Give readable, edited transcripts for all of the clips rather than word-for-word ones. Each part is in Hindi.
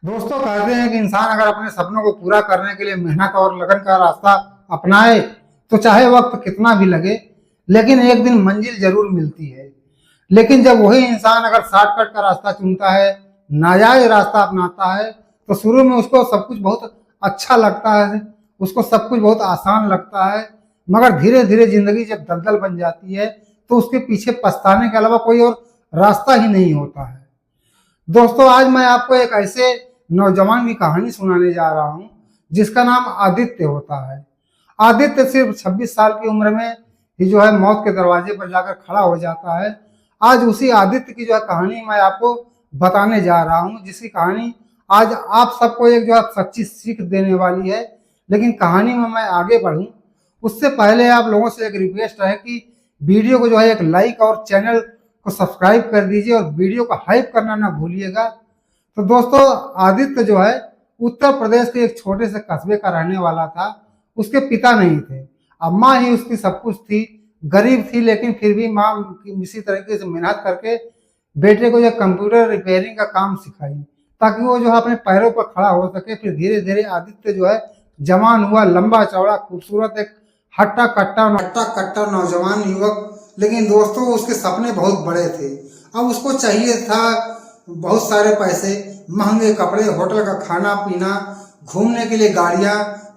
दोस्तों कहते हैं कि इंसान अगर अपने सपनों को पूरा करने के लिए मेहनत और लगन का रास्ता अपनाए तो चाहे वक्त कितना भी लगे लेकिन एक दिन मंजिल जरूर मिलती है। लेकिन जब वही इंसान अगर शॉर्टकट का रास्ता चुनता है, नाजायज रास्ता अपनाता है, तो शुरू में उसको सब कुछ बहुत अच्छा लगता है, उसको सब कुछ बहुत आसान लगता है, मगर धीरे धीरे जिंदगी जब दलदल बन जाती है तो उसके पीछे पछताने के अलावा कोई और रास्ता ही नहीं होता है। दोस्तों आज मैं आपको एक ऐसे नौजवान की कहानी सुनाने जा रहा हूं जिसका नाम आदित्य होता है। आदित्य सिर्फ 26 साल की उम्र में ही जो है मौत के दरवाजे पर जाकर खड़ा हो जाता है। आज उसी आदित्य की जो है कहानी मैं आपको बताने जा रहा हूं, जिसकी कहानी आज आप सबको एक जो है सच्ची सीख देने वाली है। लेकिन कहानी में मैं आगे बढ़ूं उससे पहले आप लोगों से एक रिक्वेस्ट है कि वीडियो को जो है एक लाइक और चैनल को सब्सक्राइब कर दीजिए और वीडियो को हाइप करना ना भूलिएगा। तो दोस्तों आदित्य जो है उत्तर प्रदेश के एक छोटे से कस्बे का रहने वाला था। उसके पिता नहीं थे, अब माँ ही उसकी सब कुछ थी। गरीब थी लेकिन फिर भी माँ इसी तरीके से मेहनत करके बेटे को जो कंप्यूटर रिपेयरिंग का काम सिखाई ताकि वो जो है अपने पैरों पर खड़ा हो सके। फिर धीरे धीरे आदित्य जो है जवान हुआ, लंबा चौड़ा खूबसूरत एक हट्टा कट्टा नौजवान युवक। लेकिन दोस्तों उसके सपने बहुत बड़े थे। अब उसको चाहिए था बहुत सारे पैसे, महंगे कपड़े, होटल का खाना पीना, घूमने के लिए गाड़ियां,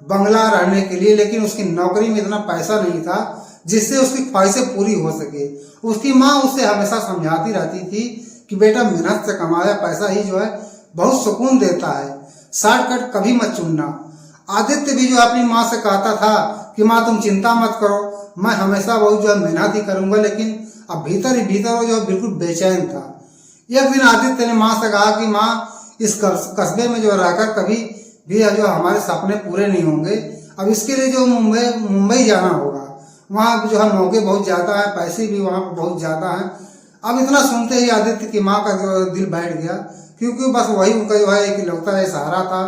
बंगला रहने के लिए। लेकिन उसकी नौकरी में इतना पैसा नहीं था जिससे उसकी ख्वाहिशें पूरी हो सके। उसकी माँ उसे हमेशा समझाती रहती थी कि बेटा मेहनत से कमाया पैसा ही जो है बहुत सुकून देता है, शॉर्टकट कभी मत चुनना। आदित्य भी जो अपनी माँ से कहता था कि माँ तुम चिंता मत करो, मैं हमेशा बहुत जो है मेहनत ही करूंगा। लेकिन अब भीतर ही भीतर वो जो है बिल्कुल बेचैन था। एक दिन आदित्य ने माँ से कहा कि माँ इस कस्बे में जो रहकर कभी भी जो हमारे सपने पूरे नहीं होंगे। अब इसके लिए जो मुंबई जाना होगा, वहाँ जो है मौके बहुत ज़्यादा है, पैसे भी वहाँ पर बहुत ज़्यादा हैं। अब इतना सुनते ही आदित्य की माँ का जो दिल बैठ गया, क्योंकि बस वही उनका जो है एक इकलौता है सहारा था।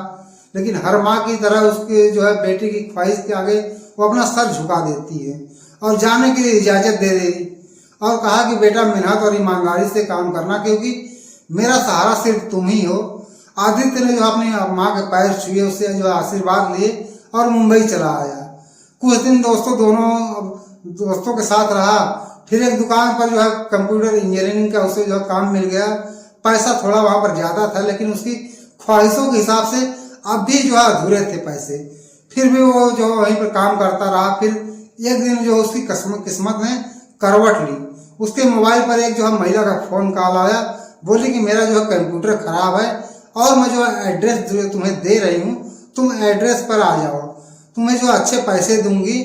लेकिन हर माँ की तरह उसके जो है बेटे की ख्वाहिश के आगे वो अपना सर झुका देती है और जाने के लिए इजाज़त दे दी और कहा कि बेटा मेहनत और ईमानदारी से काम करना, क्योंकि मेरा सहारा सिर्फ तुम ही हो। आदित्य ने जो अपनी माँ के पैर छुए, उससे जो आशीर्वाद लिए और मुंबई चला आया। कुछ दिन दोस्तों दोनों दोस्तों के साथ रहा। फिर एक दुकान पर जो है कंप्यूटर इंजीनियरिंग का उसे जो काम मिल गया। पैसा थोड़ा वहाँ पर ज़्यादा था लेकिन उसकी ख्वाहिशों के हिसाब से अब भी जो है अधूरे थे पैसे। फिर भी वो जो वहीं पर काम करता रहा। फिर एक दिन जो उसकी किस्मत ने करवट ली। उसके मोबाइल पर एक जो है महिला का फोन कॉल आया। बोली कि मेरा जो है कंप्यूटर खराब है और मैं जो है एड्रेस जो तुम्हें दे रही हूँ, तुम एड्रेस पर आ जाओ, तुम्हें जो अच्छे पैसे दूंगी।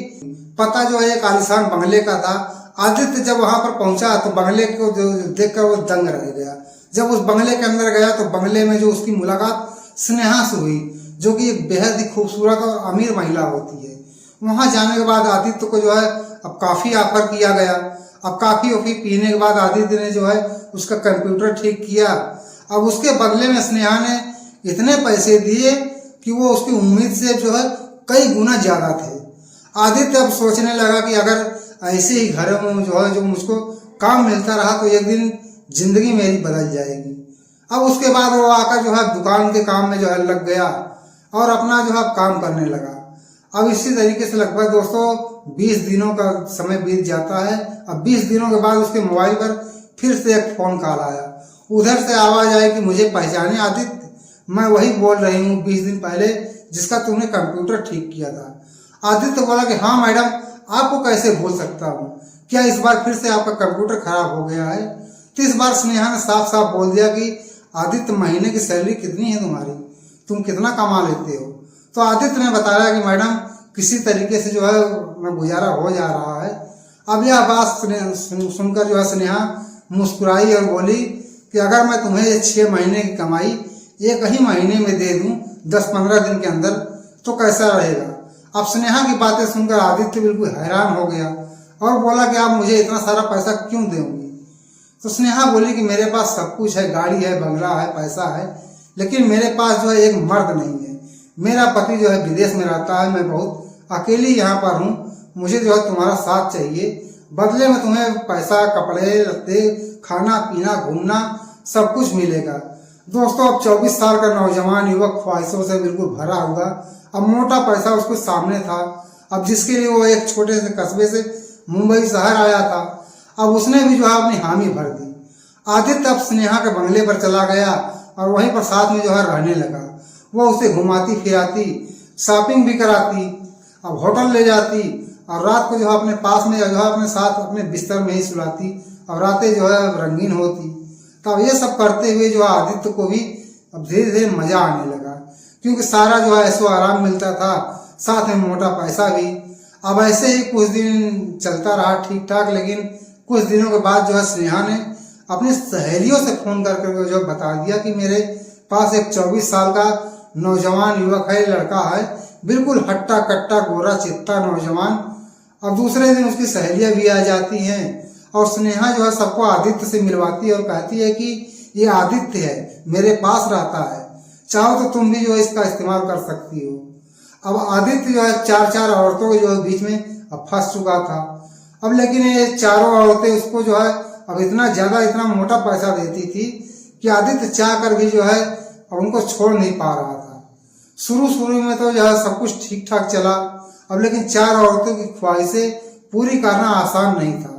पता जो है एक आलिशान बंगले का था। आदित्य जब वहां पर पहुंचा तो बंगले को देखकर वो दंग रह गया। जब उस बंगले के अंदर गया तो बंगले में जो उसकी मुलाकात स्नेहा से हुई, जो कि एक बेहद ही खूबसूरत और अमीर महिला होती है। वहां जाने के बाद आदित्य को जो है अब काफी ऑफर किया गया। अब काफी ऑफी पीने के बाद आदित्य ने जो है उसका कंप्यूटर ठीक किया। अब उसके बदले में स्नेहा ने इतने पैसे दिए कि वो उसकी उम्मीद से जो है कई गुना ज्यादा थे। आदित्य अब सोचने लगा कि अगर ऐसे ही घर में जो है जो मुझको काम मिलता रहा तो एक दिन जिंदगी मेरी बदल जाएगी। अब उसके बाद वो आकर जो है दुकान के काम में जो है लग गया और अपना जो है काम करने लगा। अब इसी तरीके से लगभग दोस्तों 20 दिनों का समय बीत जाता है। अब 20 दिनों के बाद उसके मोबाइल पर फिर से एक फोन कॉल आया। उधर से आवाज आई कि मुझे पहचाने आदित्य, मैं वही बोल रही हूँ 20 दिन पहले जिसका तुमने कंप्यूटर ठीक किया था। आदित्य बोला कि हाँ मैडम, आपको कैसे भूल सकता हूँ, क्या इस बार फिर से आपका कंप्यूटर खराब हो गया है? तो इस बार स्नेहा ने साफ साफ बोल दिया कि आदित्य महीने की सैलरी कितनी है तुम्हारी, तुम कितना कमा लेते हो? तो आदित्य ने बताया कि मैडम किसी तरीके से जो है गुजारा हो जा रहा है। अब यह बात सुनकर जो है स्नेहा मुस्कुराई और बोली कि अगर मैं तुम्हें 6 महीने की कमाई एक ही महीने में दे दूं 10-15 दिन के अंदर तो कैसा रहेगा? अब स्नेहा की बातें सुनकर आदित्य बिल्कुल हैरान हो गया और बोला कि आप मुझे इतना सारा पैसा क्यों दोगे? तो स्नेहा बोली कि मेरे पास सब कुछ है, गाड़ी है, बंगला है, पैसा है, लेकिन मेरे पास जो है एक मर्द नहीं है। मेरा पति जो है विदेश में रहता है, मैं बहुत अकेली यहाँ पर हूँ, मुझे जो है तुम्हारा साथ चाहिए। बदले में तुम्हें पैसा, कपड़े लत्ते, खाना पीना, घूमना सब कुछ मिलेगा। दोस्तों अब 24 साल का नौजवान युवक ख्वाहिशों से बिल्कुल भरा हुआ, अब मोटा पैसा उसके सामने था, अब जिसके लिए वो एक छोटे से कस्बे से मुंबई शहर आया था, अब उसने भी जो है अपनी हामी भर दी। आदित्य अब स्नेहा के बंगले पर चला गया और वहीं पर साथ में जो है रहने लगा। वो उसे घुमाती फिराती, शॉपिंग भी कराती, अब होटल ले जाती और रात को जो है अपने पास में जो है अपने साथ अपने बिस्तर में ही सुलाती और रातें जो है रंगीन होती। तब ये सब करते हुए जो है आदित्य को भी अब धीरे धीरे मजा आने लगा, क्योंकि सारा जो है ऐसो आराम मिलता था, साथ में मोटा पैसा भी। अब ऐसे ही कुछ दिन चलता रहा ठीक ठाक, लेकिन कुछ दिनों के बाद जो है स्नेहा ने अपनी सहेलियों से फोन करके जो बता दिया कि मेरे पास एक 24 साल का नौजवान युवक है, लड़का है, बिल्कुल हट्टा कट्टा गोरा चित्ता नौजवान। अब दूसरे दिन उसकी सहेलियां भी आ जाती हैं और स्नेहा जो है सबको आदित्य से मिलवाती है और कहती है कि ये आदित्य है, मेरे पास रहता है, चाहो तो तुम भी जो है इसका इस्तेमाल कर सकती हो। अब आदित्य जो है चार औरतों के जो है बीच में अब फंस चुका था। अब लेकिन ये चारों औरतें उसको जो है अब इतना ज्यादा इतना मोटा पैसा देती थी कि आदित्य चाह कर भी जो है अब उनको छोड़ नहीं पा रहा था। शुरू में तो जो है सब कुछ ठीक ठाक चला, अब लेकिन 4 औरतों की ख्वाहिशें पूरी करना आसान नहीं था।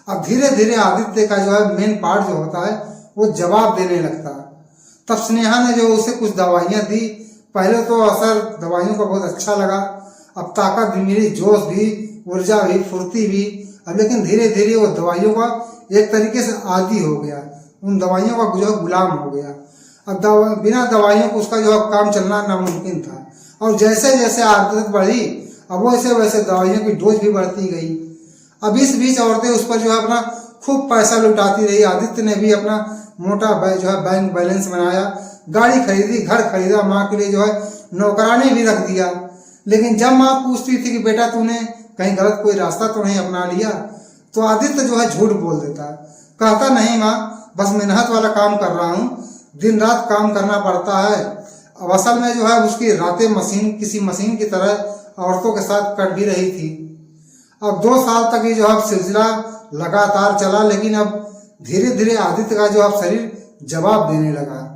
अब धीरे धीरे आदित्य का जो है मेन पार्ट जो होता है वो जवाब देने लगता। तब स्नेहा ने जो उसे कुछ दवाइयां दी। पहले तो असर दवाइयों का बहुत अच्छा लगा, अब ताकत भी मिली, जोश भी, ऊर्जा भी, फुर्ती भी। अब लेकिन धीरे धीरे वो दवाइयों का एक तरीके से आदी हो गया, उन दवाइयों का जो है गुलाम हो गया। अब बिना दवाइयों को उसका जो है काम चलना नामुमकिन था। और जैसे जैसे आदत बढ़ी, अब वैसे वैसे दवाइयों की डोज भी बढ़ती गई। अब इस बीच औरतें उस पर जो है अपना खूब पैसा लुटाती रही। आदित्य ने भी अपना मोटा जो है बैंक बैलेंस बनाया, गाड़ी खरीदी, घर खरीदा, माँ के लिए जो है नौकरानी भी रख दिया। लेकिन जब माँ पूछती थी कि बेटा तूने कहीं गलत कोई रास्ता तो नहीं अपना लिया, तो आदित्य जो है झूठ बोल देता, कहता नहीं माँ, बस मेहनत वाला काम कर रहा हूँ, दिन रात काम करना पड़ता है। अब असल में जो है उसकी रातें किसी मशीन की तरह औरतों के साथ कट भी रही थी। अब 2 साल तक ये जो है सिलसिला लगातार चला, लेकिन अब धीरे धीरे आदित्य का जो है शरीर जवाब देने लगा।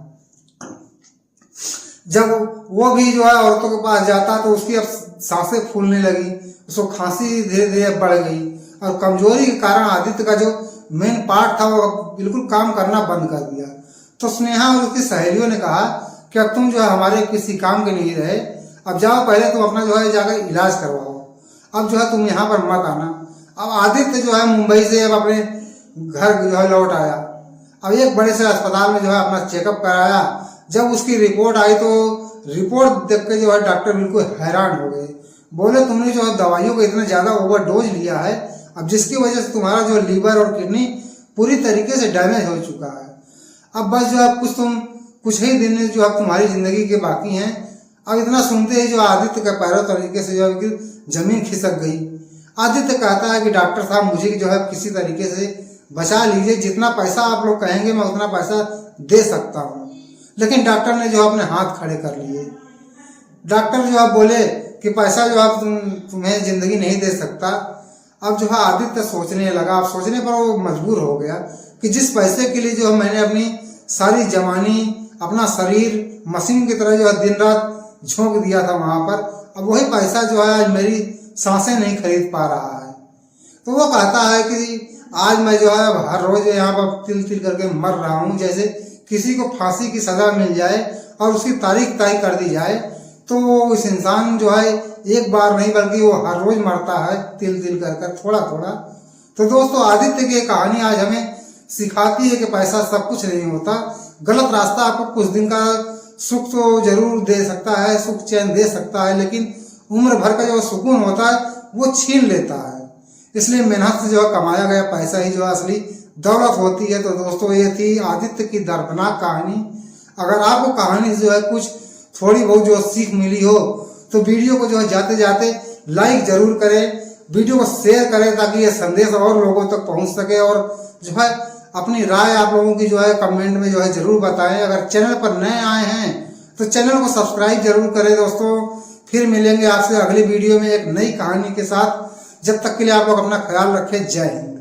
जब वो भी जो है औरतों के पास जाता तो उसकी अब सांसें फूलने लगी, उसको खांसी धीरे धीरे बढ़ गई और कमजोरी के कारण आदित्य का जो मेन पार्ट था वो बिल्कुल काम करना बंद कर दिया। तो स्नेहा और उसकी सहेलियों ने कहा कि अब तुम जो है हमारे किसी काम के नहीं रहे, अब जाओ पहले तुम अपना जो है जाकर इलाज करवाओ, अब जो है तुम यहाँ पर मत आना। अब आदित्य जो है मुंबई से अब अपने घर जो है लौट आया। अब एक बड़े से अस्पताल में जो है अपना चेकअप कराया। जब उसकी रिपोर्ट आई तो रिपोर्ट देख के जो है डॉक्टर बिल्कुल हैरान हो गए। बोले तुमने जो है दवाइयों को इतना ज्यादा ओवरडोज लिया है, अब जिसकी वजह से तुम्हारा जो लीवर और किडनी पूरी तरीके से डैमेज हो चुका है। अब बस जो है कुछ ही दिन जो अब तुम्हारी जिंदगी के बाकी हैं। अब इतना सुनते ही जो आदित्य का पैरों तरीके से जो है जमीन खिसक गई। आदित्य कहता है कि डॉक्टर साहब मुझे जो है किसी तरीके से बचा लीजिए, जितना पैसा आप लोग कहेंगे मैं उतना पैसा दे सकता हूँ। लेकिन डॉक्टर ने जो है अपने हाथ खड़े कर लिए। डॉक्टर जो है बोले कि पैसा जो है तुम्हें जिंदगी नहीं दे सकता। अब जो है आदित्य सोचने लगा। अब सोचने पर वो मजबूर हो गया कि जिस पैसे के लिए जो है मैंने अपनी सारी जवानी, अपना शरीर मशीन की तरह जो है दिन रात झोंक दिया था वहां पर, अब वही पैसा जो है आज मेरी सांसें नहीं खरीद पा रहा है। तो वो कहता है कि आज मैं जो है हर रोज यहाँ पर तिल तिल करके मर रहा हूँ, जैसे किसी को फांसी की सजा मिल जाए और उसकी तारीख तय कर दी जाए, तो इस इंसान जो है एक बार नहीं बल्कि वो हर रोज मरता है तिल तिल कर थोड़ा थोड़ा। तो दोस्तों आदित्य की कहानी आज हमें सिखाती है कि पैसा सब कुछ नहीं होता। गलत रास्ता आपको कुछ दिन का सुख तो जरूर दे सकता है, सुख चैन दे सकता है, लेकिन उम्र भर का जो सुकून होता है वो छीन लेता है। इसलिए मेहनत से जो है कमाया गया पैसा ही जो है असली दौलत होती है। तो दोस्तों ये थी आदित्य की दर्दनाक कहानी। अगर आपको कहानी जो है कुछ थोड़ी बहुत जो सीख मिली हो तो वीडियो को जो है जाते जाते लाइक जरूर करें, वीडियो को शेयर करें ताकि ये संदेश और लोगों तक पहुंच सके। और जो है अपनी राय आप लोगों की जो है कमेंट में जो है जरूर बताएं। अगर चैनल पर नए आए हैं तो चैनल को सब्सक्राइब जरूर करें। दोस्तों फिर मिलेंगे आपसे अगली वीडियो में एक नई कहानी के साथ। जब तक के लिए आप लोग अपना ख्याल रखें। जय हिंद।